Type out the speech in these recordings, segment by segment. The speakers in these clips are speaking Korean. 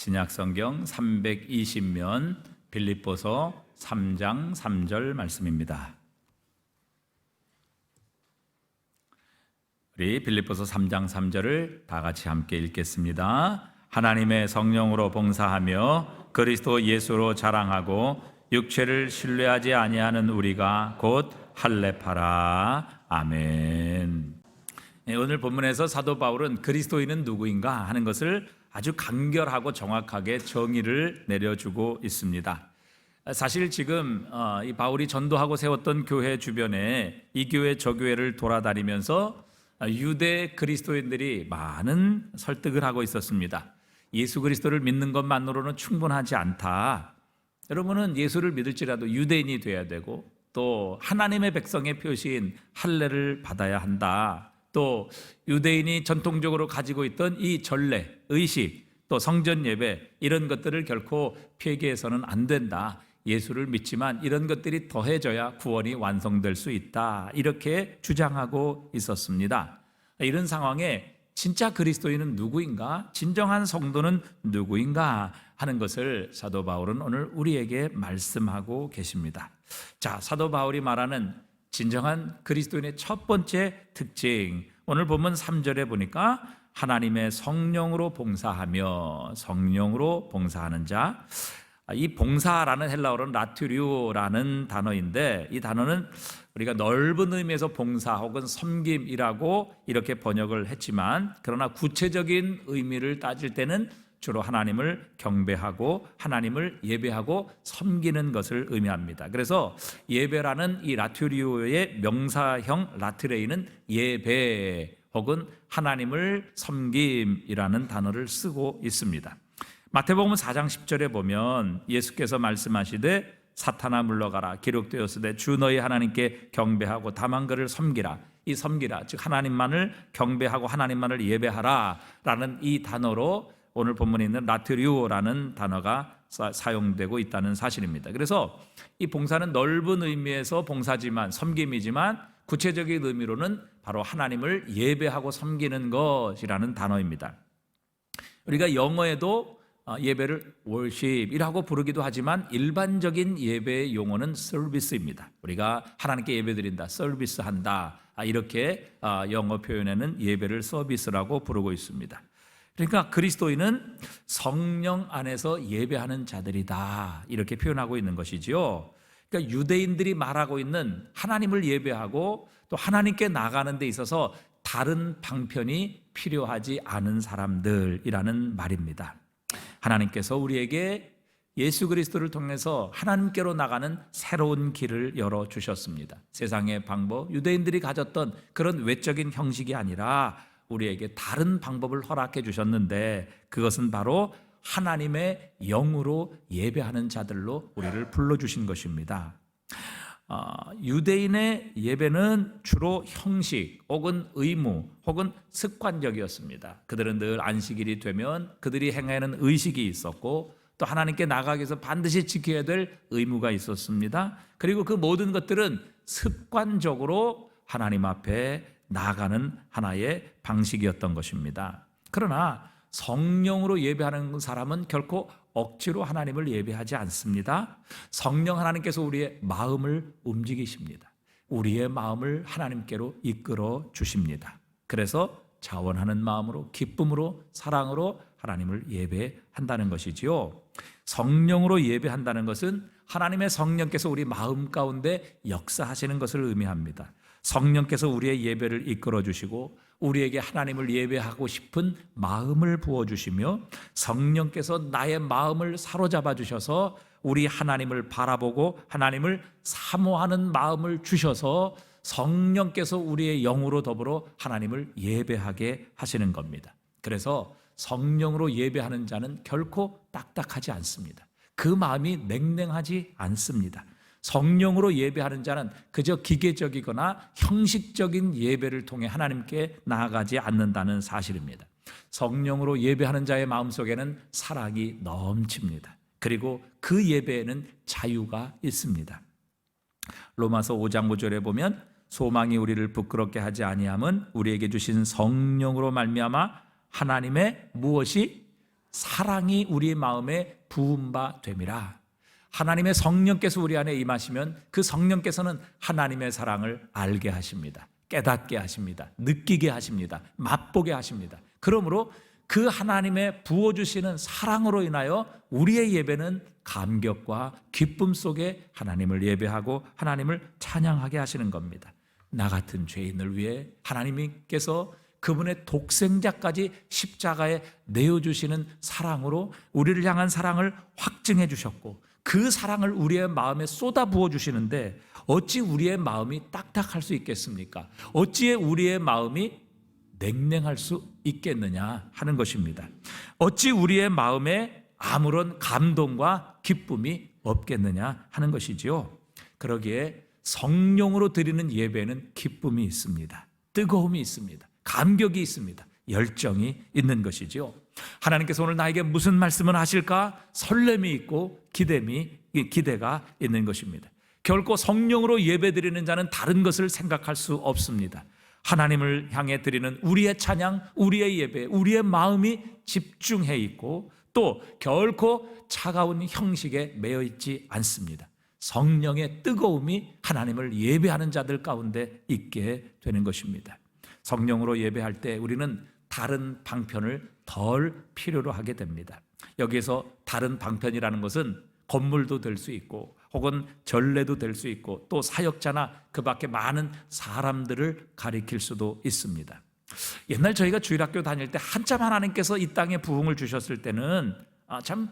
신약성경 320면 빌립보서 3장 3절 말씀입니다. 우리 빌립보서 3장 3절을 다 같이 함께 읽겠습니다. 하나님의 성령으로 봉사하며 그리스도 예수로 자랑하고 육체를 신뢰하지 아니하는 우리가 곧 할례파라. 아멘. 오늘 본문에서 사도 바울은 그리스도인은 누구인가 하는 것을 아주 간결하고 정확하게 정의를 내려주고 있습니다. 사실 지금 이 바울이 전도하고 세웠던 교회 주변에 이 교회 저 교회를 돌아다니면서 유대 그리스도인들이 많은 설득을 하고 있었습니다. 예수 그리스도를 믿는 것만으로는 충분하지 않다. 여러분은 예수를 믿을지라도 유대인이 돼야 되고 또 하나님의 백성의 표시인 할례를 받아야 한다. 또 유대인이 전통적으로 가지고 있던 이 전례, 의식, 또 성전 예배 이런 것들을 결코 폐기해서는 안 된다. 예수를 믿지만 이런 것들이 더해져야 구원이 완성될 수 있다. 이렇게 주장하고 있었습니다. 이런 상황에 진짜 그리스도인은 누구인가? 진정한 성도는 누구인가? 하는 것을 사도 바울은 오늘 우리에게 말씀하고 계십니다. 자, 사도 바울이 말하는 진정한 그리스도인의 첫 번째 특징, 오늘 보면 3절에 보니까 하나님의 성령으로 봉사하며, 성령으로 봉사하는 자. 이 봉사라는 헬라어는 라투류라는 단어인데 이 단어는 우리가 넓은 의미에서 봉사 혹은 섬김이라고 이렇게 번역을 했지만, 그러나 구체적인 의미를 따질 때는 주로 하나님을 경배하고 하나님을 예배하고 섬기는 것을 의미합니다. 그래서 예배라는 이 라투리오의 명사형 라트레이는 예배 혹은 하나님을 섬김이라는 단어를 쓰고 있습니다. 마태복음 4장 10절에 보면 예수께서 말씀하시되 사탄아 물러가라 기록되었으되 주 너희 하나님께 경배하고 다만 그를 섬기라. 이 섬기라 즉 하나님만을 경배하고 하나님만을 예배하라 라는 이 단어로 오늘 본문에 있는 라트리오라는 단어가 사용되고 있다는 사실입니다. 그래서 이 봉사는 넓은 의미에서 봉사지만 섬김이지만 구체적인 의미로는 바로 하나님을 예배하고 섬기는 것이라는 단어입니다. 우리가 영어에도 예배를 worship이라고 부르기도 하지만 일반적인 예배의 용어는 service입니다. 우리가 하나님께 예배드린다, 서비스한다 이렇게 영어 표현에는 예배를 서비스라고 부르고 있습니다. 그러니까 그리스도인은 성령 안에서 예배하는 자들이다 이렇게 표현하고 있는 것이지요. 그러니까 유대인들이 말하고 있는 하나님을 예배하고 또 하나님께 나가는 데 있어서 다른 방편이 필요하지 않은 사람들이라는 말입니다. 하나님께서 우리에게 예수 그리스도를 통해서 하나님께로 나가는 새로운 길을 열어주셨습니다. 세상의 방법, 유대인들이 가졌던 그런 외적인 형식이 아니라 우리에게 다른 방법을 허락해 주셨는데 그것은 바로 하나님의 영으로 예배하는 자들로 우리를 불러주신 것입니다. 유대인의 예배는 주로 형식 혹은 의무 혹은 습관적이었습니다. 그들은 늘 안식일이 되면 그들이 행하는 의식이 있었고 또 하나님께 나가기 위해서 반드시 지켜야 될 의무가 있었습니다. 그리고 그 모든 것들은 습관적으로 하나님 앞에 나아가는 하나의 방식이었던 것입니다. 그러나 성령으로 예배하는 사람은 결코 억지로 하나님을 예배하지 않습니다. 성령 하나님께서 우리의 마음을 움직이십니다. 우리의 마음을 하나님께로 이끌어 주십니다. 그래서 자원하는 마음으로 기쁨으로 사랑으로 하나님을 예배한다는 것이지요. 성령으로 예배한다는 것은 하나님의 성령께서 우리 마음 가운데 역사하시는 것을 의미합니다. 성령께서 우리의 예배를 이끌어 주시고 우리에게 하나님을 예배하고 싶은 마음을 부어주시며 성령께서 나의 마음을 사로잡아 주셔서 우리 하나님을 바라보고 하나님을 사모하는 마음을 주셔서 성령께서 우리의 영으로 더불어 하나님을 예배하게 하시는 겁니다. 그래서 성령으로 예배하는 자는 결코 딱딱하지 않습니다. 그 마음이 냉랭하지 않습니다. 성령으로 예배하는 자는 그저 기계적이거나 형식적인 예배를 통해 하나님께 나아가지 않는다는 사실입니다. 성령으로 예배하는 자의 마음속에는 사랑이 넘칩니다. 그리고 그 예배에는 자유가 있습니다. 로마서 5장 5절에 보면 소망이 우리를 부끄럽게 하지 아니함은 우리에게 주신 성령으로 말미암아 하나님의 무엇이 사랑이 우리의 마음에 부은 바 됨이라. 하나님의 성령께서 우리 안에 임하시면 그 성령께서는 하나님의 사랑을 알게 하십니다. 깨닫게 하십니다. 느끼게 하십니다. 맛보게 하십니다. 그러므로 그 하나님의 부어주시는 사랑으로 인하여 우리의 예배는 감격과 기쁨 속에 하나님을 예배하고 하나님을 찬양하게 하시는 겁니다. 나 같은 죄인을 위해 하나님께서 그분의 독생자까지 십자가에 내어주시는 사랑으로 우리를 향한 사랑을 확증해 주셨고, 그 사랑을 우리의 마음에 쏟아 부어 주시는데 어찌 우리의 마음이 딱딱할 수 있겠습니까? 어찌 우리의 마음이 냉랭할 수 있겠느냐 하는 것입니다. 어찌 우리의 마음에 아무런 감동과 기쁨이 없겠느냐 하는 것이지요. 그러기에 성령으로 드리는 예배는 기쁨이 있습니다. 뜨거움이 있습니다. 감격이 있습니다. 열정이 있는 것이지요. 하나님께서 오늘 나에게 무슨 말씀을 하실까? 설렘이 있고 기대가 있는 것입니다. 결코 성령으로 예배드리는 자는 다른 것을 생각할 수 없습니다. 하나님을 향해 드리는 우리의 찬양, 우리의 예배, 우리의 마음이 집중해 있고 또 결코 차가운 형식에 매여 있지 않습니다. 성령의 뜨거움이 하나님을 예배하는 자들 가운데 있게 되는 것입니다. 성령으로 예배할 때 우리는 다른 방편을 덜 필요로 하게 됩니다. 여기에서 다른 방편이라는 것은 건물도 될 수 있고 혹은 전례도 될 수 있고 또 사역자나 그 밖에 많은 사람들을 가리킬 수도 있습니다. 옛날 저희가 주일학교 다닐 때 한참 하나님께서 이 땅에 부흥을 주셨을 때는 참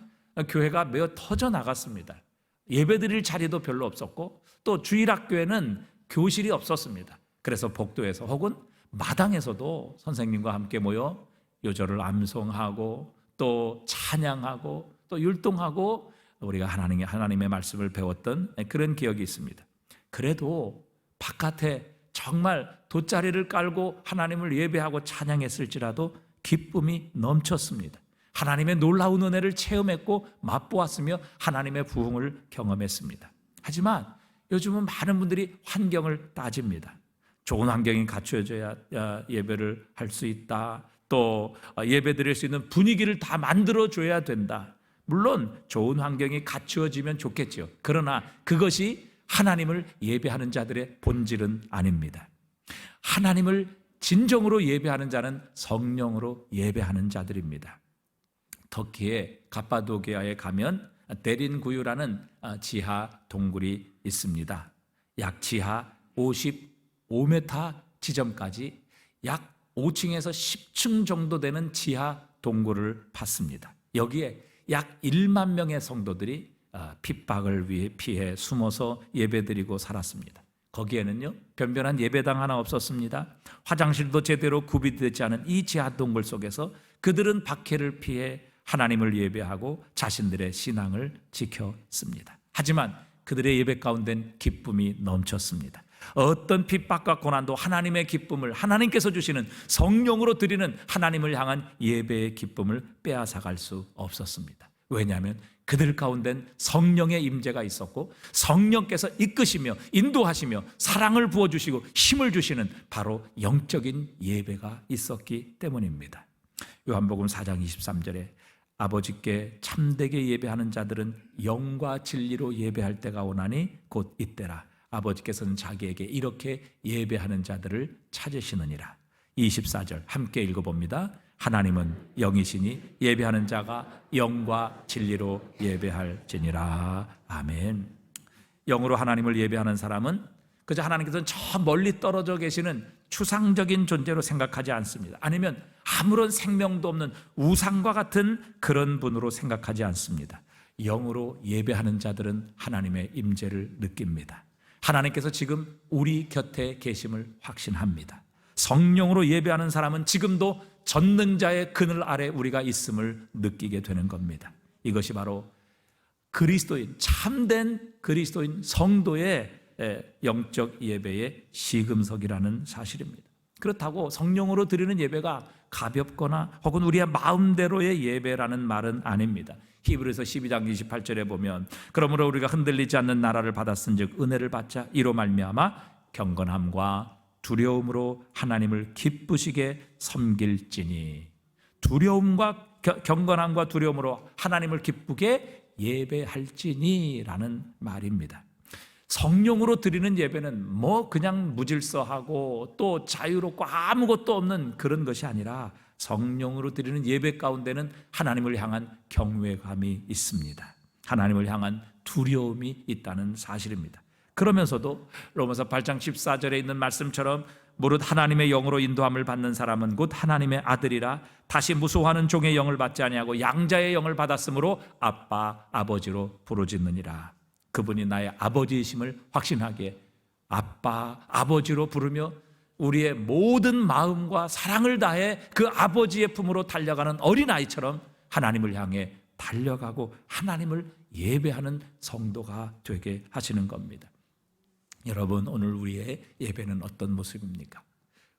교회가 매우 터져 나갔습니다. 예배드릴 자리도 별로 없었고 또 주일학교에는 교실이 없었습니다. 그래서 복도에서 혹은 마당에서도 선생님과 함께 모여 요절을 암송하고 또 찬양하고 또 율동하고 우리가 하나님의 말씀을 배웠던 그런 기억이 있습니다. 그래도 바깥에 정말 돗자리를 깔고 하나님을 예배하고 찬양했을지라도 기쁨이 넘쳤습니다. 하나님의 놀라운 은혜를 체험했고 맛보았으며 하나님의 부흥을 경험했습니다. 하지만 요즘은 많은 분들이 환경을 따집니다. 좋은 환경이 갖춰져야 예배를 할 수 있다. 또 예배 드릴 수 있는 분위기를 다 만들어줘야 된다. 물론 좋은 환경이 갖추어지면 좋겠죠. 그러나 그것이 하나님을 예배하는 자들의 본질은 아닙니다. 하나님을 진정으로 예배하는 자는 성령으로 예배하는 자들입니다. 터키의 갑바도기아에 가면 데린구유라는 지하 동굴이 있습니다. 약 지하 55m 지점까지 약 5층에서 10층 정도 되는 지하 동굴을 팠습니다. 여기에 약 1만 명의 성도들이 핍박을 피해 숨어서 예배드리고 살았습니다. 거기에는요 변변한 예배당 하나 없었습니다. 화장실도 제대로 구비되지 않은 이 지하 동굴 속에서 그들은 박해를 피해 하나님을 예배하고 자신들의 신앙을 지켰습니다. 하지만 그들의 예배 가운데는 기쁨이 넘쳤습니다. 어떤 핍박과 고난도 하나님의 기쁨을, 하나님께서 주시는 성령으로 드리는 하나님을 향한 예배의 기쁨을 빼앗아갈 수 없었습니다. 왜냐하면 그들 가운데는 성령의 임재가 있었고 성령께서 이끄시며 인도하시며 사랑을 부어주시고 힘을 주시는 바로 영적인 예배가 있었기 때문입니다. 요한복음 4장 23절에 아버지께 참되게 예배하는 자들은 영과 진리로 예배할 때가 오나니 곧 이때라. 아버지께서는 자기에게 이렇게 예배하는 자들을 찾으시느니라. 24절 함께 읽어봅니다. 하나님은 영이시니 예배하는 자가 영과 진리로 예배할지니라. 아멘. 영으로 하나님을 예배하는 사람은 그저 하나님께서는 저 멀리 떨어져 계시는 추상적인 존재로 생각하지 않습니다. 아니면 아무런 생명도 없는 우상과 같은 그런 분으로 생각하지 않습니다. 영으로 예배하는 자들은 하나님의 임재를 느낍니다. 하나님께서 지금 우리 곁에 계심을 확신합니다. 성령으로 예배하는 사람은 지금도 전능자의 그늘 아래 우리가 있음을 느끼게 되는 겁니다. 이것이 바로 그리스도인, 참된 그리스도인 성도의 영적 예배의 시금석이라는 사실입니다. 그렇다고 성령으로 드리는 예배가 가볍거나 혹은 우리의 마음대로의 예배라는 말은 아닙니다. 히브리서 12장 28절에 보면 그러므로 우리가 흔들리지 않는 나라를 받았은즉 은혜를 받자 이로 말미암아 경건함과 두려움으로 하나님을 기쁘시게 섬길지니. 두려움과 경건함과 두려움으로 하나님을 기쁘게 예배할지니라는 말입니다. 성령으로 드리는 예배는 뭐 그냥 무질서하고 또 자유롭고 아무것도 없는 그런 것이 아니라 성령으로 드리는 예배 가운데는 하나님을 향한 경외감이 있습니다. 하나님을 향한 두려움이 있다는 사실입니다. 그러면서도 로마서 8장 14절에 있는 말씀처럼 무릇 하나님의 영으로 인도함을 받는 사람은 곧 하나님의 아들이라 다시 무소하는 종의 영을 받지 아니하고 양자의 영을 받았으므로 아빠 아버지로 부르짖느니라. 그분이 나의 아버지이심을 확신하기에 아빠 아버지로 부르며 우리의 모든 마음과 사랑을 다해 그 아버지의 품으로 달려가는 어린아이처럼 하나님을 향해 달려가고 하나님을 예배하는 성도가 되게 하시는 겁니다. 여러분, 오늘 우리의 예배는 어떤 모습입니까?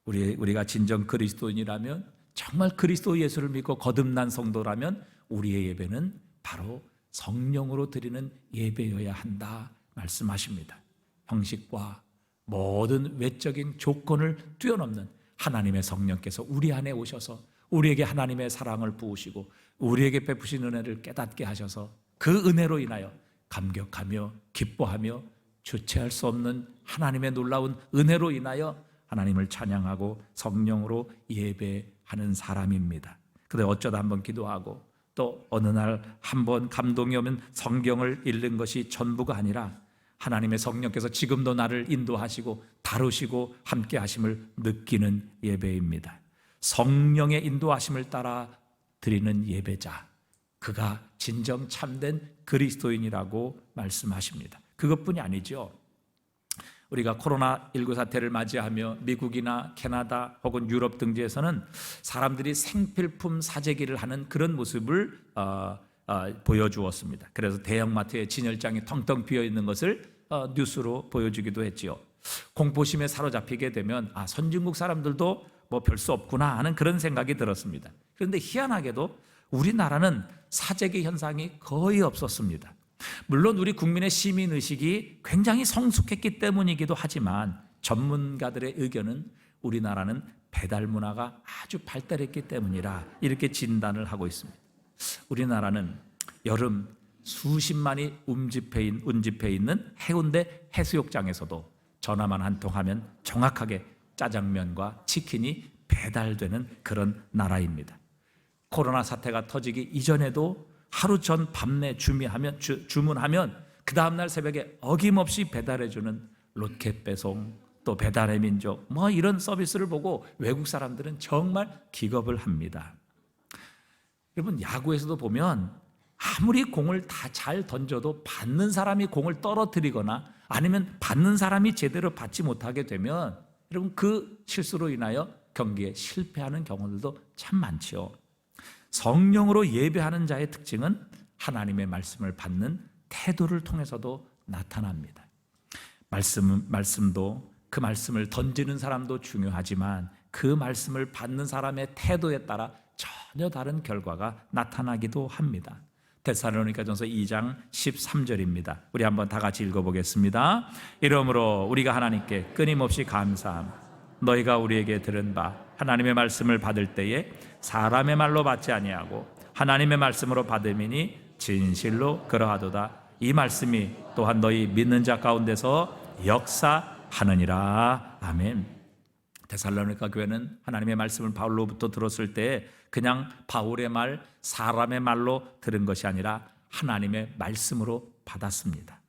우리가 진정 그리스도인이라면, 정말 그리스도 예수를 믿고 거듭난 성도라면 우리의 예배는 바로 성령으로 드리는 예배여야 한다 말씀하십니다. 형식과 모든 외적인 조건을 뛰어넘는 하나님의 성령께서 우리 안에 오셔서 우리에게 하나님의 사랑을 부으시고 우리에게 베푸신 은혜를 깨닫게 하셔서 그 은혜로 인하여 감격하며 기뻐하며 주체할 수 없는 하나님의 놀라운 은혜로 인하여 하나님을 찬양하고 성령으로 예배하는 사람입니다. 그런데 어쩌다 한번 기도하고 또 어느 날 한번 감동이 오면 성경을 읽는 것이 전부가 아니라 하나님의 성령께서 지금도 나를 인도하시고 다루시고 함께 하심을 느끼는 예배입니다. 성령의 인도하심을 따라 드리는 예배자, 그가 진정 참된 그리스도인이라고 말씀하십니다. 그것뿐이 아니죠. 우리가 코로나19 사태를 맞이하며 미국이나 캐나다 혹은 유럽 등지에서는 사람들이 생필품 사재기를 하는 그런 모습을 보여주었습니다. 그래서 대형마트에 진열장이 텅텅 비어있는 것을 뉴스로 보여주기도 했지요. 공포심에 사로잡히게 되면 선진국 사람들도 뭐 별 수 없구나 하는 그런 생각이 들었습니다. 그런데 희한하게도 우리나라는 사재기 현상이 거의 없었습니다. 물론 우리 국민의 시민의식이 굉장히 성숙했기 때문이기도 하지만 전문가들의 의견은 우리나라는 배달 문화가 아주 발달했기 때문이라 이렇게 진단을 하고 있습니다. 우리나라는 여름 수십만이 운집해 있는 해운대 해수욕장에서도 전화만 한 통 하면 정확하게 짜장면과 치킨이 배달되는 그런 나라입니다. 코로나 사태가 터지기 이전에도 하루 전 밤내 주문하면 그 다음날 새벽에 어김없이 배달해주는 로켓 배송, 또 배달의 민족 이런 서비스를 보고 외국 사람들은 정말 기겁을 합니다. 여러분, 야구에서도 보면 아무리 공을 다 잘 던져도 받는 사람이 공을 떨어뜨리거나 아니면 받는 사람이 제대로 받지 못하게 되면 여러분 그 실수로 인하여 경기에 실패하는 경우들도 참 많지요. 성령으로 예배하는 자의 특징은 하나님의 말씀을 받는 태도를 통해서도 나타납니다. 말씀도 그 말씀을 던지는 사람도 중요하지만 그 말씀을 받는 사람의 태도에 따라 전혀 다른 결과가 나타나기도 합니다. 데살로니가전서 2장 13절입니다. 우리 한번 다 같이 읽어보겠습니다. 이러므로 우리가 하나님께 끊임없이 감사함, 너희가 우리에게 들은 바 하나님의 말씀을 받을 때에 사람의 말로 받지 아니하고 하나님의 말씀으로 받음이니 진실로 그러하도다. 이 말씀이 또한 너희 믿는 자 가운데서 역사하느니라. 아멘. 데살로니가 교회는 하나님의 말씀을 바울로부터 들었을 때 그냥 바울의 말, 사람의 말로 들은 것이 아니라 하나님의 말씀으로 받았습니다.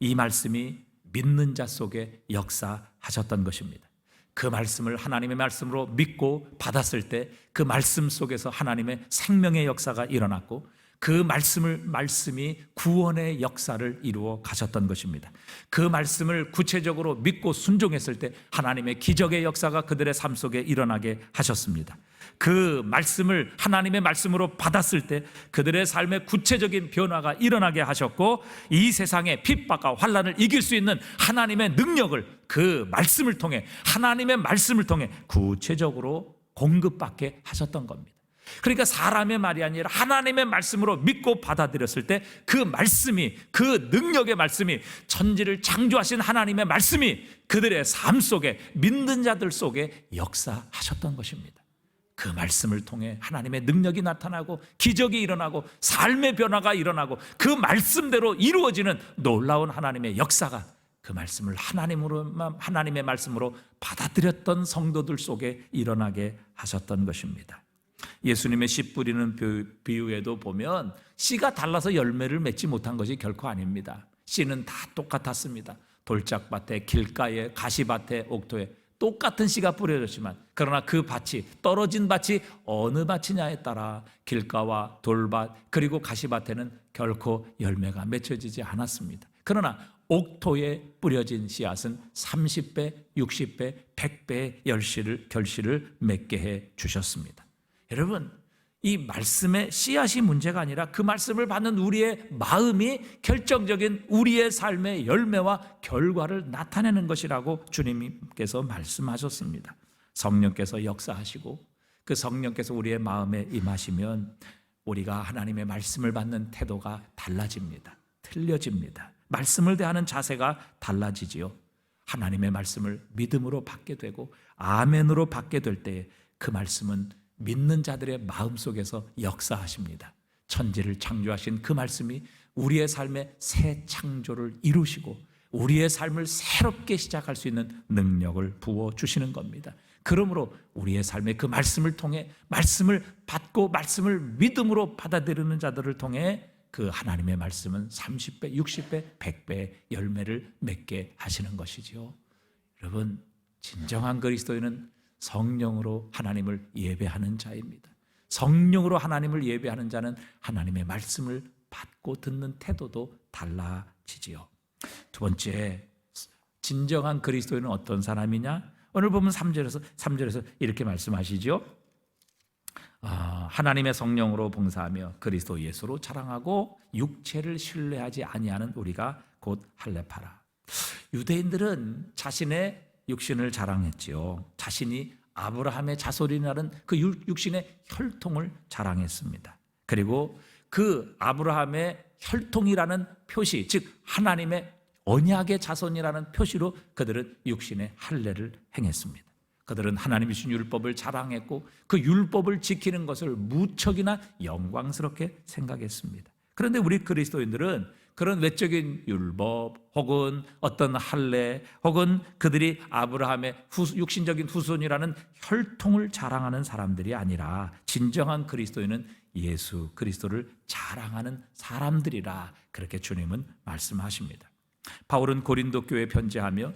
이 말씀이 믿는 자 속에 역사하셨던 것입니다. 그 말씀을 하나님의 말씀으로 믿고 받았을 때 그 말씀 속에서 하나님의 생명의 역사가 일어났고 그 말씀이 구원의 역사를 이루어 가셨던 것입니다. 그 말씀을 구체적으로 믿고 순종했을 때 하나님의 기적의 역사가 그들의 삶 속에 일어나게 하셨습니다. 그 말씀을 하나님의 말씀으로 받았을 때 그들의 삶의 구체적인 변화가 일어나게 하셨고 이 세상의 핍박과 환난을 이길 수 있는 하나님의 능력을 그 말씀을 통해 하나님의 말씀을 통해 구체적으로 공급받게 하셨던 겁니다. 그러니까 사람의 말이 아니라 하나님의 말씀으로 믿고 받아들였을 때 그 말씀이, 그 능력의 말씀이, 천지를 창조하신 하나님의 말씀이 그들의 삶 속에, 믿는 자들 속에 역사하셨던 것입니다. 그 말씀을 통해 하나님의 능력이 나타나고 기적이 일어나고 삶의 변화가 일어나고 그 말씀대로 이루어지는 놀라운 하나님의 역사가 그 말씀을 하나님의 말씀으로 받아들였던 성도들 속에 일어나게 하셨던 것입니다. 예수님의 씨 뿌리는 비유에도 보면 씨가 달라서 열매를 맺지 못한 것이 결코 아닙니다. 씨는 다 똑같았습니다. 돌짝밭에, 길가에, 가시밭에, 옥토에 똑같은 씨가 뿌려졌지만 그러나 그 밭이, 떨어진 밭이 어느 밭이냐에 따라 길가와 돌밭 그리고 가시밭에는 결코 열매가 맺혀지지 않았습니다. 그러나 옥토에 뿌려진 씨앗은 30배, 60배, 100배의 결실을 맺게 해 주셨습니다. 여러분, 이 말씀의 씨앗이 문제가 아니라 그 말씀을 받는 우리의 마음이 결정적인 우리의 삶의 열매와 결과를 나타내는 것이라고 주님께서 말씀하셨습니다. 성령께서 역사하시고 그 성령께서 우리의 마음에 임하시면 우리가 하나님의 말씀을 받는 태도가 달라집니다. 틀려집니다. 말씀을 대하는 자세가 달라지지요. 하나님의 말씀을 믿음으로 받게 되고 아멘으로 받게 될 때에 그 말씀은 믿는 자들의 마음속에서 역사하십니다. 천지를 창조하신 그 말씀이 우리의 삶에 새 창조를 이루시고 우리의 삶을 새롭게 시작할 수 있는 능력을 부어주시는 겁니다. 그러므로 우리의 삶에 그 말씀을 통해 말씀을 받고 말씀을 믿음으로 받아들이는 자들을 통해 그 하나님의 말씀은 30배, 60배, 100배의 열매를 맺게 하시는 것이지요. 여러분, 진정한 그리스도인은 성령으로 하나님을 예배하는 자입니다. 성령으로 하나님을 예배하는 자는 하나님의 말씀을 받고 듣는 태도도 달라지지요. 두 번째, 진정한 그리스도인은 어떤 사람이냐? 오늘 보면 3절에서 이렇게 말씀하시죠. 하나님의 성령으로 봉사하며 그리스도 예수로 자랑하고 육체를 신뢰하지 아니하는 우리가 곧 할례파라. 유대인들은 자신의 육신을 자랑했지요. 자신이 아브라함의 자손이라는 그 육신의 혈통을 자랑했습니다. 그리고 그 아브라함의 혈통이라는 표시, 즉 하나님의 언약의 자손이라는 표시로 그들은 육신의 할례를 행했습니다. 그들은 하나님이 주신 율법을 자랑했고 그 율법을 지키는 것을 무척이나 영광스럽게 생각했습니다. 그런데 우리 그리스도인들은 그런 외적인 율법 혹은 어떤 할례 혹은 그들이 아브라함의 육신적인 후손이라는 혈통을 자랑하는 사람들이 아니라 진정한 그리스도인은 예수 그리스도를 자랑하는 사람들이라 그렇게 주님은 말씀하십니다. 바울은 고린도 교회에 편지하며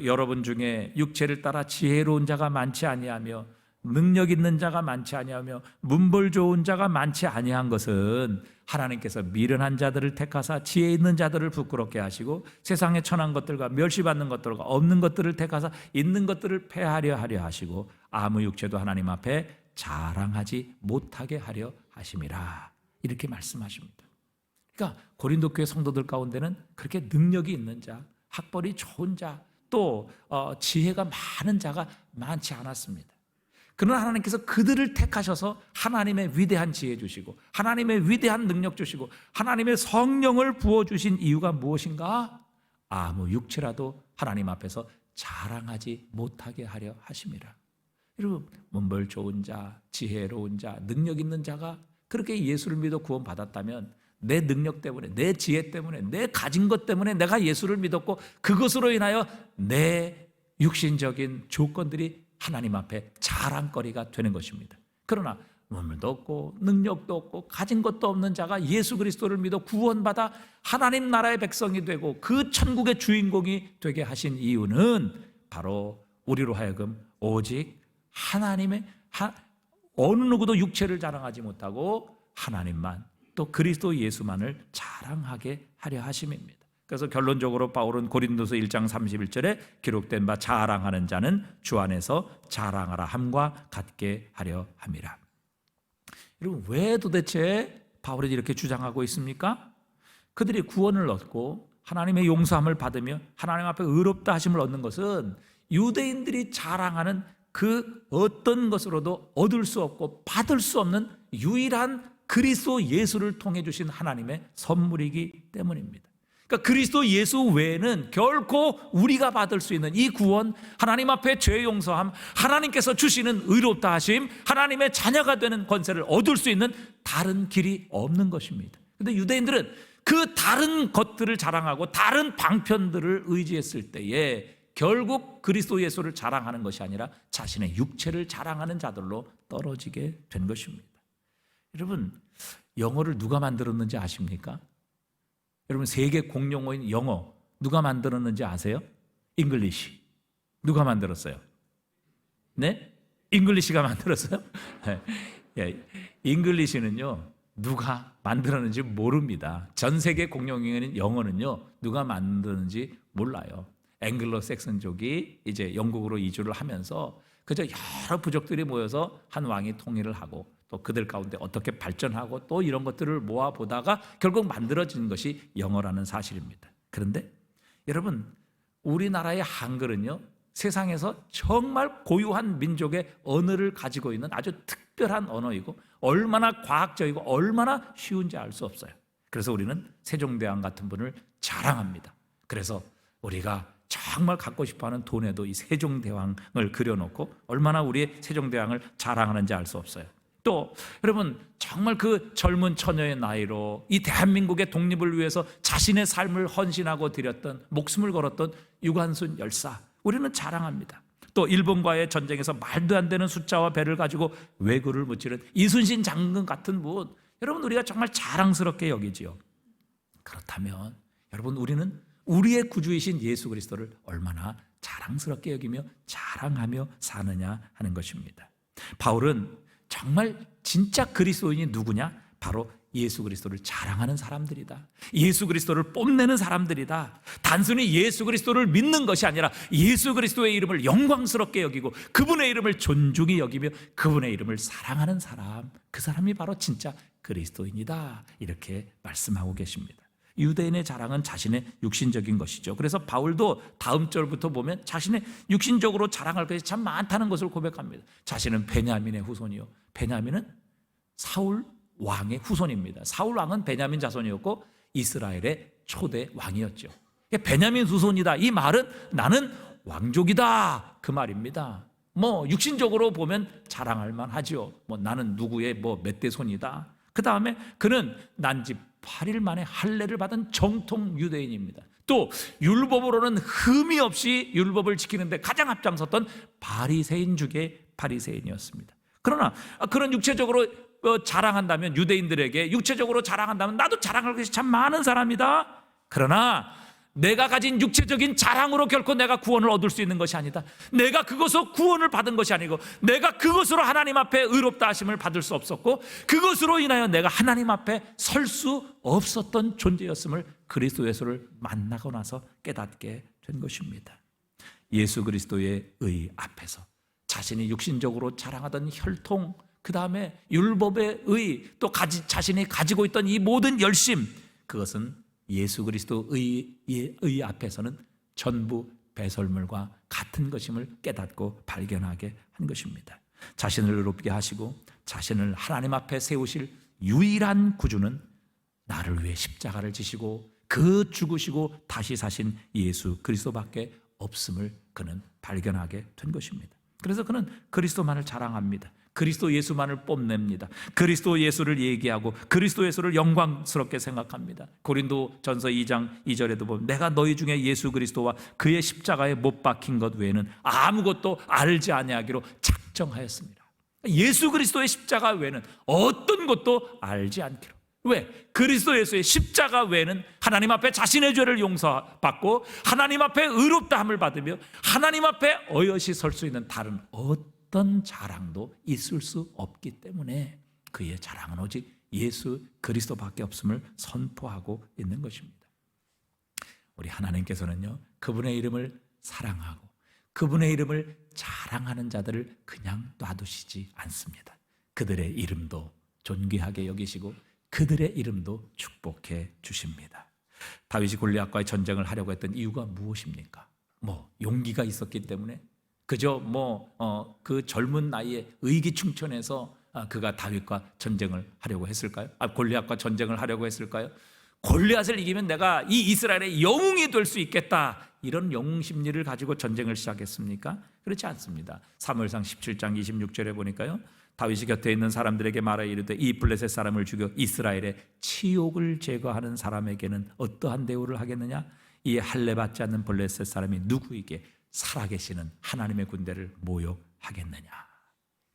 여러분 중에 육체를 따라 지혜로운 자가 많지 아니하며 능력 있는 자가 많지 아니하며 문벌 좋은 자가 많지 아니한 것은 하나님께서 미련한 자들을 택하사 지혜 있는 자들을 부끄럽게 하시고 세상의 천한 것들과 멸시받는 것들과 없는 것들을 택하사 있는 것들을 폐하려 하시고 아무 육체도 하나님 앞에 자랑하지 못하게 하려 하심이라 이렇게 말씀하십니다. 그러니까 고린도 교회 성도들 가운데는 그렇게 능력이 있는 자, 학벌이 좋은 자, 또 지혜가 많은 자가 많지 않았습니다. 그러나 하나님께서 그들을 택하셔서 하나님의 위대한 지혜 주시고 하나님의 위대한 능력 주시고 하나님의 성령을 부어주신 이유가 무엇인가? 아무 육체라도 하나님 앞에서 자랑하지 못하게 하려 하심이라. 여러분, 문벌 좋은 자, 지혜로운 자, 능력 있는 자가 그렇게 예수를 믿어 구원받았다면 내 능력 때문에, 내 지혜 때문에, 내 가진 것 때문에 내가 예수를 믿었고 그것으로 인하여 내 육신적인 조건들이 하나님 앞에 자랑거리가 되는 것입니다. 그러나 문물도 없고 능력도 없고 가진 것도 없는 자가 예수 그리스도를 믿어 구원받아 하나님 나라의 백성이 되고 그 천국의 주인공이 되게 하신 이유는 바로 우리로 하여금 오직 하나님의 어느 누구도 육체를 자랑하지 못하고 하나님만 또 그리스도 예수만을 자랑하게 하려 하심입니다. 그래서 결론적으로 바울은 고린도서 1장 31절에 기록된 바 자랑하는 자는 주 안에서 자랑하라 함과 같게 하려 함이라. 여러분, 왜 도대체 바울이 이렇게 주장하고 있습니까? 그들이 구원을 얻고 하나님의 용서함을 받으며 하나님 앞에 의롭다 하심을 얻는 것은 유대인들이 자랑하는 그 어떤 것으로도 얻을 수 없고 받을 수 없는 유일한 그리스도 예수를 통해 주신 하나님의 선물이기 때문입니다. 그러니까 그리스도 예수 외에는 결코 우리가 받을 수 있는 이 구원, 하나님 앞에 죄 용서함, 하나님께서 주시는 의롭다 하심, 하나님의 자녀가 되는 권세를 얻을 수 있는 다른 길이 없는 것입니다. 그런데 유대인들은 그 다른 것들을 자랑하고 다른 방편들을 의지했을 때에 결국 그리스도 예수를 자랑하는 것이 아니라 자신의 육체를 자랑하는 자들로 떨어지게 된 것입니다. 여러분, 영어를 누가 만들었는지 아십니까? 여러분, 세계 공용어인 영어 누가 만들었는지 아세요? 잉글리시. 누가 만들었어요? 네? 잉글리시가 만들었어요? 예, 잉글리시는요 누가 만들었는지 모릅니다. 전 세계 공용어인 영어는요 누가 만드는지 몰라요. 앵글로 섹슨족이 이제 영국으로 이주를 하면서 그저 여러 부족들이 모여서 한 왕이 통일을 하고 또 그들 가운데 어떻게 발전하고 또 이런 것들을 모아보다가 결국 만들어진 것이 영어라는 사실입니다. 그런데 여러분, 우리나라의 한글은요 세상에서 정말 고유한 민족의 언어를 가지고 있는 아주 특별한 언어이고 얼마나 과학적이고 얼마나 쉬운지 알 수 없어요. 그래서 우리는 세종대왕 같은 분을 자랑합니다. 그래서 우리가 정말 갖고 싶어하는 돈에도 이 세종대왕을 그려놓고 얼마나 우리의 세종대왕을 자랑하는지 알 수 없어요. 또 여러분, 정말 그 젊은 처녀의 나이로 이 대한민국의 독립을 위해서 자신의 삶을 헌신하고 드렸던, 목숨을 걸었던 유관순 열사, 우리는 자랑합니다. 또 일본과의 전쟁에서 말도 안 되는 숫자와 배를 가지고 왜구를 무찌른 이순신 장군 같은 분, 여러분 우리가 정말 자랑스럽게 여기지요. 그렇다면 여러분, 우리는 우리의 구주이신 예수 그리스도를 얼마나 자랑스럽게 여기며 자랑하며 사느냐 하는 것입니다. 바울은 정말 진짜 그리스도인이 누구냐? 바로 예수 그리스도를 자랑하는 사람들이다. 예수 그리스도를 뽐내는 사람들이다. 단순히 예수 그리스도를 믿는 것이 아니라 예수 그리스도의 이름을 영광스럽게 여기고 그분의 이름을 존중히 여기며 그분의 이름을 사랑하는 사람, 그 사람이 바로 진짜 그리스도인이다. 이렇게 말씀하고 계십니다. 유대인의 자랑은 자신의 육신적인 것이죠. 그래서 바울도 다음 절부터 보면 자신의 육신적으로 자랑할 것이 참 많다는 것을 고백합니다. 자신은 베냐민의 후손이요, 베냐민은 사울 왕의 후손입니다. 사울 왕은 베냐민 자손이었고 이스라엘의 초대 왕이었죠. 베냐민 후손이다, 이 말은 나는 왕족이다, 그 말입니다. 뭐 육신적으로 보면 자랑할 만하죠. 뭐 나는 누구의 몇 대 손이다. 그 다음에 그는 난지 8일 만에 할례를 받은 정통 유대인입니다. 또 율법으로는 흠이 없이 율법을 지키는데 가장 앞장섰던 바리새인 중에 바리새인이었습니다. 그러나 그런 육체적으로 자랑한다면, 유대인들에게 육체적으로 자랑한다면 나도 자랑할 것이 참 많은 사람이다. 그러나 내가 가진 육체적인 자랑으로 결코 내가 구원을 얻을 수 있는 것이 아니다. 내가 그것으로 구원을 받은 것이 아니고 내가 그것으로 하나님 앞에 의롭다 하심을 받을 수 없었고 그것으로 인하여 내가 하나님 앞에 설 수 없었던 존재였음을 그리스도 예수를 만나고 나서 깨닫게 된 것입니다. 예수 그리스도의 의 앞에서 자신이 육신적으로 자랑하던 혈통, 그 다음에 율법의 의, 또 자신이 가지고 있던 이 모든 열심, 그것은 예수 그리스도의 앞에서는 전부 배설물과 같은 것임을 깨닫고 발견하게 한 것입니다. 자신을 의롭게 하시고 자신을 하나님 앞에 세우실 유일한 구주는 나를 위해 십자가를 지시고 그 죽으시고 다시 사신 예수 그리스도밖에 없음을 그는 발견하게 된 것입니다. 그래서 그는 그리스도만을 자랑합니다. 그리스도 예수만을 뽐냅니다. 그리스도 예수를 얘기하고 그리스도 예수를 영광스럽게 생각합니다. 고린도 전서 2장 2절에도 보면 내가 너희 중에 예수 그리스도와 그의 십자가에 못 박힌 것 외에는 아무것도 알지 아니하기로 작정하였습니다. 예수 그리스도의 십자가 외에는 어떤 것도 알지 않기로. 왜? 그리스도 예수의 십자가 외에는 하나님 앞에 자신의 죄를 용서받고 하나님 앞에 의롭다함을 받으며 하나님 앞에 어여시 설 수 있는 다른 어떤 자랑도 있을 수 없기 때문에 그의 자랑은 오직 예수 그리스도밖에 없음을 선포하고 있는 것입니다. 우리 하나님께서는요, 그분의 이름을 사랑하고 그분의 이름을 자랑하는 자들을 그냥 놔두시지 않습니다. 그들의 이름도 존귀하게 여기시고 그들의 이름도 축복해 주십니다. 다윗이 골리앗과의 전쟁을 하려고 했던 이유가 무엇입니까? 용기가 있었기 때문에, 그저 그 젊은 나이에 의기충천해서 그가 다윗과 전쟁을 하려고 했을까요? 골리앗과 전쟁을 하려고 했을까요? 골리앗을 이기면 내가 이 이스라엘의 영웅이 될 수 있겠다, 이런 영웅 심리를 가지고 전쟁을 시작했습니까? 그렇지 않습니다. 사무엘상 17장 26절에 보니까요, 다윗이 곁에 있는 사람들에게 말하여 이르되 이 블레셋 사람을 죽여 이스라엘의 치욕을 제거하는 사람에게는 어떠한 대우를 하겠느냐? 이 할례 받지 않는 블레셋 사람이 누구에게 살아계시는 하나님의 군대를 모욕하겠느냐?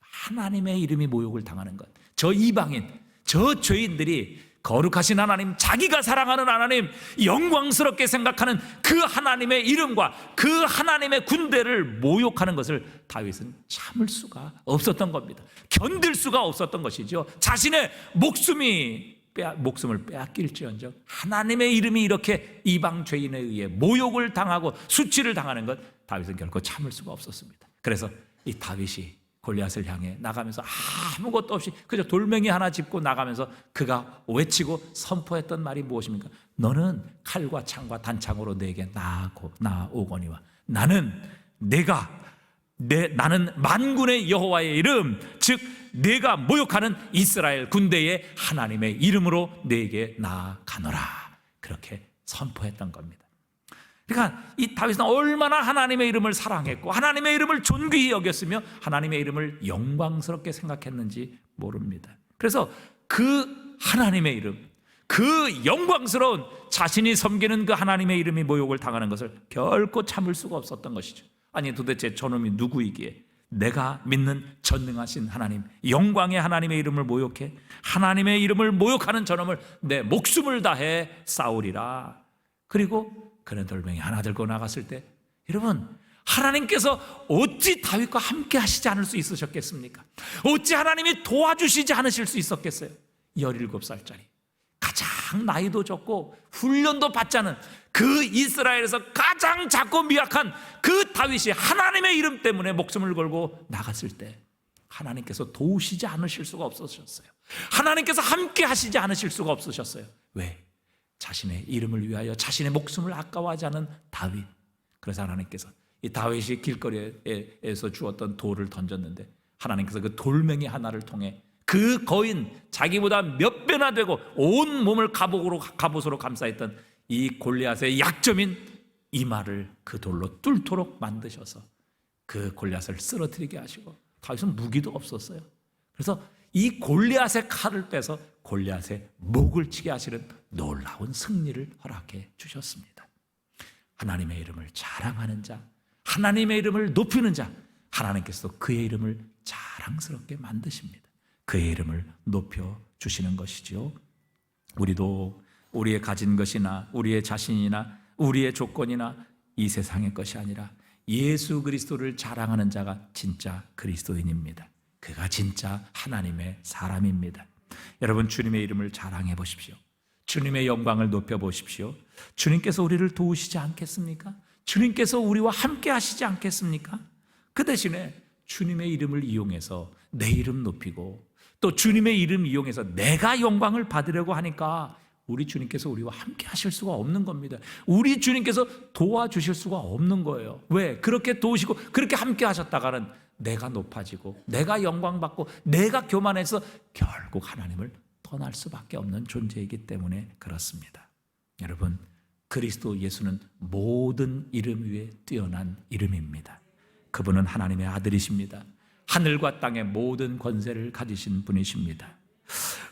하나님의 이름이 모욕을 당하는 것, 저 이방인, 저 죄인들이 거룩하신 하나님, 자기가 사랑하는 하나님, 영광스럽게 생각하는 그 하나님의 이름과 그 하나님의 군대를 모욕하는 것을 다윗은 참을 수가 없었던 겁니다. 견딜 수가 없었던 것이죠. 자신의 목숨을 빼앗길지언정 하나님의 이름이 이렇게 이방 죄인에 의해 모욕을 당하고 수치를 당하는 것, 다윗은 결코 참을 수가 없었습니다. 그래서 이 다윗이 골리앗을 향해 나가면서 아무것도 없이 그저 돌멩이 하나 짚고 나가면서 그가 외치고 선포했던 말이 무엇입니까? 너는 칼과 창과 단창으로 내게 나오거니와 나는 만군의 여호와의 이름, 즉 내가 모욕하는 이스라엘 군대의 하나님의 이름으로 내게 나아가노라, 그렇게 선포했던 겁니다. 그러니까 이 다윗은 얼마나 하나님의 이름을 사랑했고 하나님의 이름을 존귀히 여겼으며 하나님의 이름을 영광스럽게 생각했는지 모릅니다. 그래서 그 하나님의 이름, 그 영광스러운 자신이 섬기는 그 하나님의 이름이 모욕을 당하는 것을 결코 참을 수가 없었던 것이죠. 아니 도대체 저놈이 누구이기에 내가 믿는 전능하신 하나님, 영광의 하나님의 이름을 모욕해? 하나님의 이름을 모욕하는 저놈을 내 목숨을 다해 싸우리라. 그리고 그는 돌멩이 하나 들고 나갔을 때, 여러분, 하나님께서 어찌 다윗과 함께 하시지 않을 수 있으셨겠습니까? 어찌 하나님이 도와주시지 않으실 수 있었겠어요? 17살짜리 가장 나이도 적고 훈련도 받지 않은 그 이스라엘에서 가장 작고 미약한 그 다윗이 하나님의 이름 때문에 목숨을 걸고 나갔을 때 하나님께서 도우시지 않으실 수가 없으셨어요. 하나님께서 함께 하시지 않으실 수가 없으셨어요. 왜? 자신의 이름을 위하여 자신의 목숨을 아까워하지 않은 다윗. 그래서 하나님께서 이 다윗이 길거리에서 주었던 돌을 던졌는데 하나님께서 그 돌멩이 하나를 통해 그 거인, 자기보다 몇 배나 되고 온 몸을 갑옷으로 감싸있던 이 골리앗의 약점인 이마를 그 돌로 뚫도록 만드셔서 그 골리앗을 쓰러뜨리게 하시고, 다윗은 무기도 없었어요. 그래서 이 골리앗의 칼을 빼서 골리앗의 목을 치게 하시는 놀라운 승리를 허락해 주셨습니다. 하나님의 이름을 자랑하는 자, 하나님의 이름을 높이는 자, 하나님께서도 그의 이름을 자랑스럽게 만드십니다. 그의 이름을 높여 주시는 것이죠. 우리도 우리의 가진 것이나 우리의 자신이나 우리의 조건이나 이 세상의 것이 아니라 예수 그리스도를 자랑하는 자가 진짜 그리스도인입니다. 그가 진짜 하나님의 사람입니다. 여러분, 주님의 이름을 자랑해 보십시오. 주님의 영광을 높여 보십시오. 주님께서 우리를 도우시지 않겠습니까? 주님께서 우리와 함께 하시지 않겠습니까? 그 대신에 주님의 이름을 이용해서 내 이름 높이고 또 주님의 이름 이용해서 내가 영광을 받으려고 하니까 우리 주님께서 우리와 함께 하실 수가 없는 겁니다. 우리 주님께서 도와주실 수가 없는 거예요. 왜? 그렇게 도우시고 그렇게 함께 하셨다가는 내가 높아지고 내가 영광받고 내가 교만해서 결국 하나님을 떠날 수밖에 없는 존재이기 때문에 그렇습니다. 여러분, 그리스도 예수는 모든 이름 위에 뛰어난 이름입니다. 그분은 하나님의 아들이십니다. 하늘과 땅의 모든 권세를 가지신 분이십니다.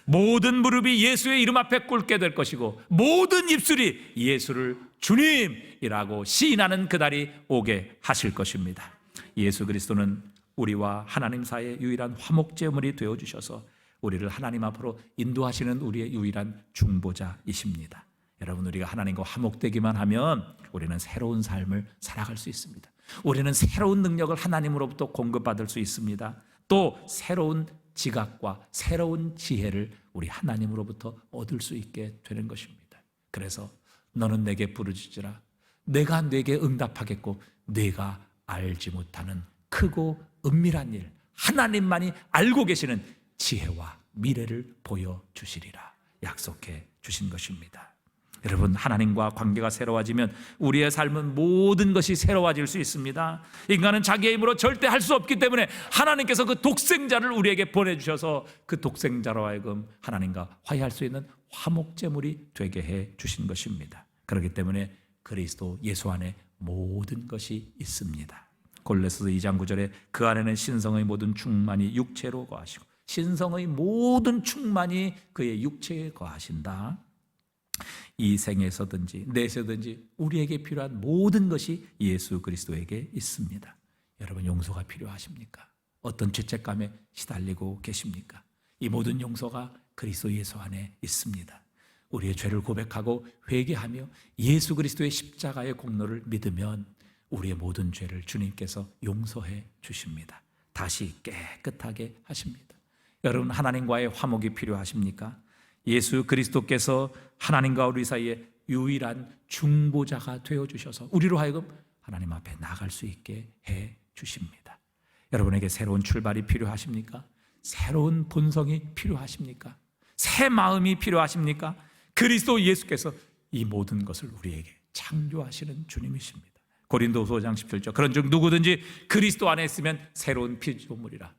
모든 무릎이 예수의 이름 앞에 꿇게 될 것이고 모든 입술이 예수를 주님이라고 시인하는 그날이 오게 하실 것입니다. 예수 그리스도는 우리와 하나님 사이의 유일한 화목제물이 되어주셔서 우리를 하나님 앞으로 인도하시는 우리의 유일한 중보자이십니다. 여러분, 우리가 하나님과 화목되기만 하면 우리는 새로운 삶을 살아갈 수 있습니다. 우리는 새로운 능력을 하나님으로부터 공급받을 수 있습니다. 또 새로운 지각과 새로운 지혜를 우리 하나님으로부터 얻을 수 있게 되는 것입니다. 그래서 너는 내게 부르짖으라. 내가 내게 응답하겠고 네가 알지 못하는 크고 은밀한 일, 하나님만이 알고 계시는 지혜와 미래를 보여주시리라 약속해 주신 것입니다. 여러분, 하나님과 관계가 새로워지면 우리의 삶은 모든 것이 새로워질 수 있습니다. 인간은 자기의 힘으로 절대 할 수 없기 때문에 하나님께서 그 독생자를 우리에게 보내주셔서 그 독생자로 하여금 하나님과 화해할 수 있는 화목제물이 되게 해 주신 것입니다. 그렇기 때문에 그리스도 예수 안에 모든 것이 있습니다. 골로새서 2장 9절에 그 안에는 신성의 모든 충만이 육체로 거하시고, 신성의 모든 충만이 그의 육체에 거하신다. 이 생에서든지 내세든지 우리에게 필요한 모든 것이 예수 그리스도에게 있습니다. 여러분, 용서가 필요하십니까? 어떤 죄책감에 시달리고 계십니까? 이 모든 용서가 그리스도 예수 안에 있습니다. 우리의 죄를 고백하고 회개하며 예수 그리스도의 십자가의 공로를 믿으면 우리의 모든 죄를 주님께서 용서해 주십니다. 다시 깨끗하게 하십니다. 여러분, 하나님과의 화목이 필요하십니까? 예수 그리스도께서 하나님과 우리 사이에 유일한 중보자가 되어주셔서 우리로 하여금 하나님 앞에 나갈 수 있게 해 주십니다. 여러분에게 새로운 출발이 필요하십니까? 새로운 본성이 필요하십니까? 새 마음이 필요하십니까? 그리스도 예수께서 이 모든 것을 우리에게 창조하시는 주님이십니다. 고린도후서 5장 17절, 그런즉 누구든지 그리스도 안에 있으면 새로운 피조물이라.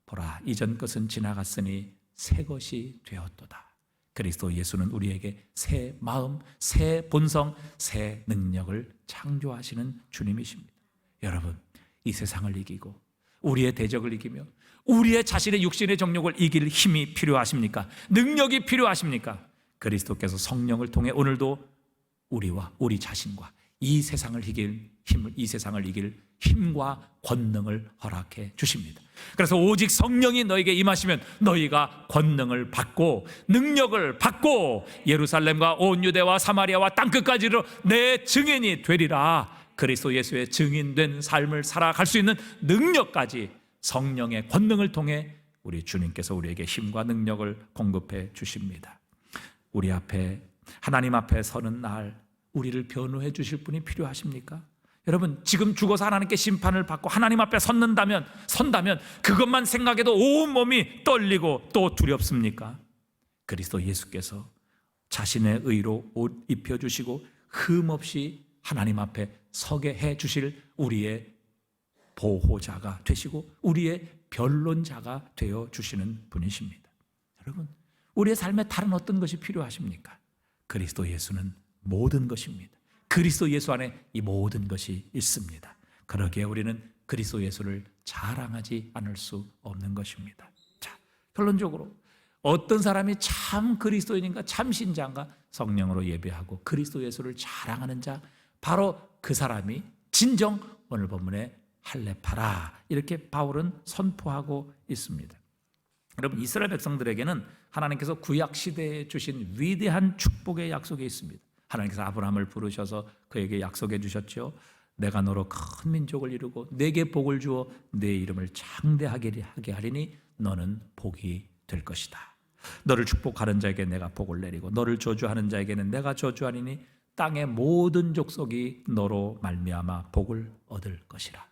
보라, 이전 것은 지나갔으니 새 것이 되었도다. 그리스도 예수는 우리에게 새 마음, 새 본성, 새 능력을 창조하시는 주님이십니다. 여러분, 이 세상을 이기고 우리의 대적을 이기며 우리의 자신의 육신의 정욕을 이길 힘이 필요하십니까? 능력이 필요하십니까? 그리스도께서 성령을 통해 오늘도 우리와 우리 자신과 이 세상을 이길 힘을, 이 세상을 이길 힘과 권능을 허락해 주십니다. 그래서 오직 성령이 너에게 임하시면 너희가 권능을 받고 능력을 받고 예루살렘과 온 유대와 사마리아와 땅끝까지로 내 증인이 되리라. 그리스도 예수의 증인된 삶을 살아갈 수 있는 능력까지 성령의 권능을 통해 우리 주님께서 우리에게 힘과 능력을 공급해 주십니다. 우리 앞에, 하나님 앞에 서는 날 우리를 변호해 주실 분이 필요하십니까? 여러분, 지금 죽어서 하나님께 심판을 받고 하나님 앞에 선다면 그것만 생각해도 온몸이 떨리고 또 두렵습니까? 그리스도 예수께서 자신의 의로 옷 입혀주시고 흠없이 하나님 앞에 서게 해 주실 우리의 보호자가 되시고 우리의 변론자가 되어 주시는 분이십니다. 여러분, 우리의 삶에 다른 어떤 것이 필요하십니까? 그리스도 예수는 모든 것입니다. 그리스도 예수 안에 이 모든 것이 있습니다. 그러기에 우리는 그리스도 예수를 자랑하지 않을 수 없는 것입니다. 자, 결론적으로 어떤 사람이 참 그리스도인인가, 참 신자인가, 성령으로 예배하고 그리스도 예수를 자랑하는 자, 바로 그 사람이 진정 오늘 본문에 할례파라, 이렇게 바울은 선포하고 있습니다. 여러분, 이스라엘 백성들에게는 하나님께서 구약 시대에 주신 위대한 축복의 약속이 있습니다. 하나님께서 아브라함을 부르셔서 그에게 약속해 주셨죠. 내가 너로 큰 민족을 이루고 내게 복을 주어 내 이름을 창대하게 하리니 너는 복이 될 것이다. 너를 축복하는 자에게 내가 복을 내리고 너를 저주하는 자에게는 내가 저주하리니 땅의 모든 족속이 너로 말미암아 복을 얻을 것이라.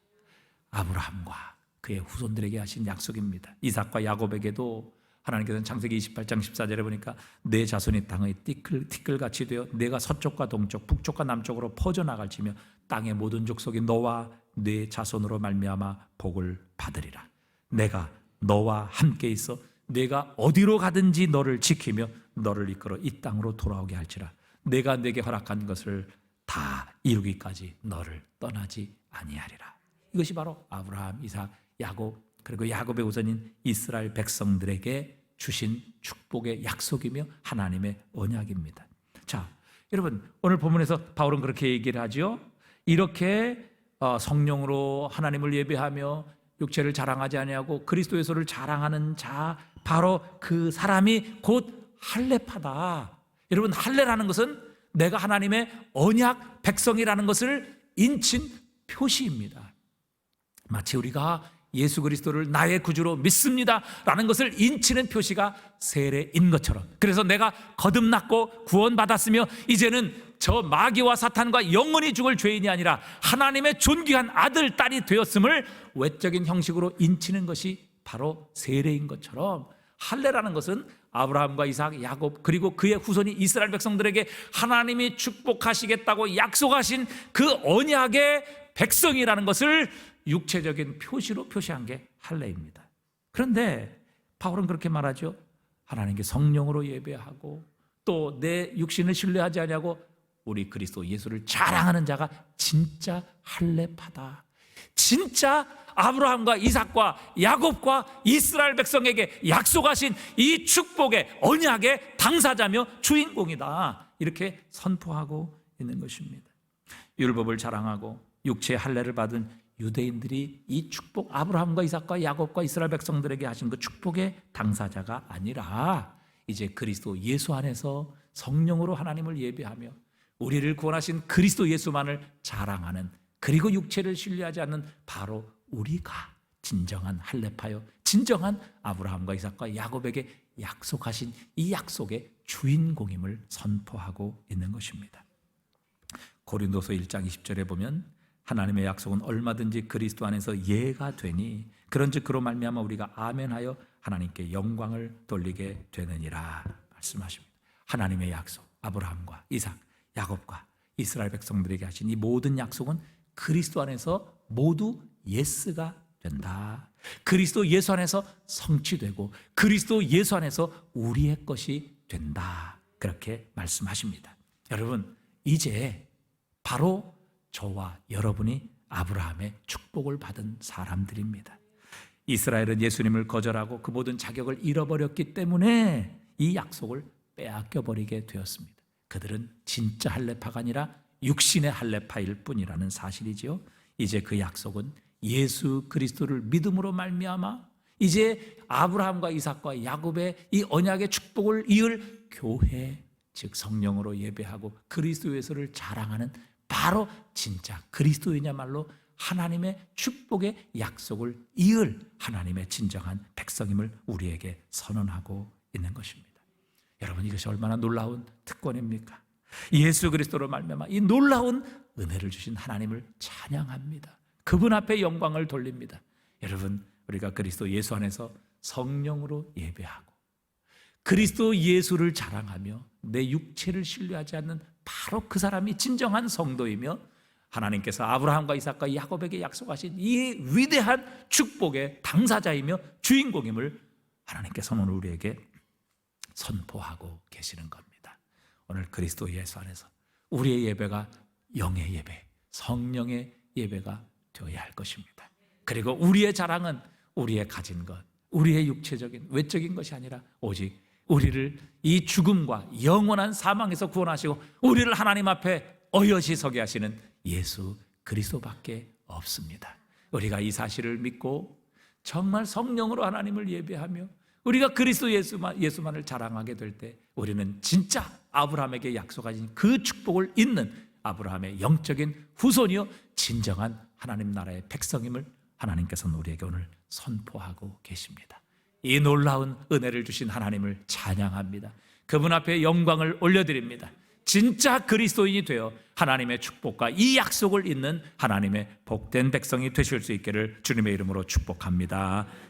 아브라함과 그의 후손들에게 하신 약속입니다. 이삭과 야곱에게도 하나님께서는 창세기 28장 14절에 보니까 내 자손이 땅의 티끌같이 되어 내가 서쪽과 동쪽, 북쪽과 남쪽으로 퍼져나갈지며 땅의 모든 족속이 너와 내 자손으로 말미암아 복을 받으리라. 내가 너와 함께 있어 내가 어디로 가든지 너를 지키며 너를 이끌어 이 땅으로 돌아오게 할지라. 내가 내게 허락한 것을 다 이루기까지 너를 떠나지 아니하리라. 이것이 바로 아브라함, 이삭, 야곱, 그리고 야곱의 후손인 이스라엘 백성들에게 주신 축복의 약속이며 하나님의 언약입니다. 자, 여러분, 오늘 본문에서 바울은 그렇게 얘기를 하죠. 이렇게 성령으로 하나님을 예배하며 육체를 자랑하지 아니하고 그리스도 예수를 자랑하는 자, 바로 그 사람이 곧 할례파다. 여러분, 할례라는 것은 내가 하나님의 언약 백성이라는 것을 인친 표시입니다. 마치 우리가 예수 그리스도를 나의 구주로 믿습니다 라는 것을 인치는 표시가 세례인 것처럼, 그래서 내가 거듭났고 구원받았으며 이제는 저 마귀와 사탄과 영원히 죽을 죄인이 아니라 하나님의 존귀한 아들, 딸이 되었음을 외적인 형식으로 인치는 것이 바로 세례인 것처럼, 할례라는 것은 아브라함과 이삭, 야곱 그리고 그의 후손이 이스라엘 백성들에게 하나님이 축복하시겠다고 약속하신 그 언약의 백성이라는 것을 육체적인 표시로 표시한 게 할례입니다. 그런데 바울은 그렇게 말하죠. 하나님께 성령으로 예배하고 또 내 육신을 신뢰하지 아니하고 우리 그리스도 예수를 자랑하는 자가 진짜 할례파다. 진짜 아브라함과 이삭과 야곱과 이스라엘 백성에게 약속하신 이 축복의 언약의 당사자며 주인공이다. 이렇게 선포하고 있는 것입니다. 율법을 자랑하고 육체의 할례를 받은 유대인들이 이 축복, 아브라함과 이삭과 야곱과 이스라엘 백성들에게 하신 그 축복의 당사자가 아니라 이제 그리스도 예수 안에서 성령으로 하나님을 예배하며 우리를 구원하신 그리스도 예수만을 자랑하는, 그리고 육체를 신뢰하지 않는 바로 우리가 진정한 할례파요, 진정한 아브라함과 이삭과 야곱에게 약속하신 이 약속의 주인공임을 선포하고 있는 것입니다. 고린도서 1장 20절에 보면 하나님의 약속은 얼마든지 그리스도 안에서 예가 되니 그런즉 그로 말미암아 우리가 아멘하여 하나님께 영광을 돌리게 되느니라 말씀하십니다. 하나님의 약속, 아브라함과 이삭, 야곱과 이스라엘 백성들에게 하신 이 모든 약속은 그리스도 안에서 모두 예스가 된다. 그리스도 예수 안에서 성취되고 그리스도 예수 안에서 우리의 것이 된다. 그렇게 말씀하십니다. 여러분, 이제 바로 저와 여러분이 아브라함의 축복을 받은 사람들입니다. 이스라엘은 예수님을 거절하고 그 모든 자격을 잃어버렸기 때문에 이 약속을 빼앗겨버리게 되었습니다. 그들은 진짜 할례파가 아니라 육신의 할례파일 뿐이라는 사실이지요. 이제 그 약속은 예수 그리스도를 믿음으로 말미암아 이제 아브라함과 이삭과 야곱의 이 언약의 축복을 이을 교회, 즉 성령으로 예배하고 그리스도 예수를 자랑하는 바로 진짜 그리스도이냐말로 하나님의 축복의 약속을 이을 하나님의 진정한 백성임을 우리에게 선언하고 있는 것입니다. 여러분, 이것이 얼마나 놀라운 특권입니까? 예수 그리스도로 말미암아 이 놀라운 은혜를 주신 하나님을 찬양합니다. 그분 앞에 영광을 돌립니다. 여러분, 우리가 그리스도 예수 안에서 성령으로 예배하고 그리스도 예수를 자랑하며 내 육체를 신뢰하지 않는 바로 그 사람이 진정한 성도이며 하나님께서 아브라함과 이삭과 야곱에게 약속하신 이 위대한 축복의 당사자이며 주인공임을 하나님께서 오늘 우리에게 선포하고 계시는 겁니다. 오늘 그리스도 예수 안에서 우리의 예배가 영의 예배, 성령의 예배가 되어야 할 것입니다. 그리고 우리의 자랑은 우리의 가진 것, 우리의 육체적인 외적인 것이 아니라 오직 우리를 이 죽음과 영원한 사망에서 구원하시고 우리를 하나님 앞에 어여시 서게 하시는 예수 그리스도밖에 없습니다. 우리가 이 사실을 믿고 정말 성령으로 하나님을 예배하며 우리가 그리스도 예수만을 자랑하게 될 때 우리는 진짜 아브라함에게 약속하신 그 축복을 잇는 아브라함의 영적인 후손이요 진정한 하나님 나라의 백성임을 하나님께서는 우리에게 오늘 선포하고 계십니다. 이 놀라운 은혜를 주신 하나님을 찬양합니다. 그분 앞에 영광을 올려드립니다. 진짜 그리스도인이 되어 하나님의 축복과 이 약속을 잇는 하나님의 복된 백성이 되실 수 있기를 주님의 이름으로 축복합니다.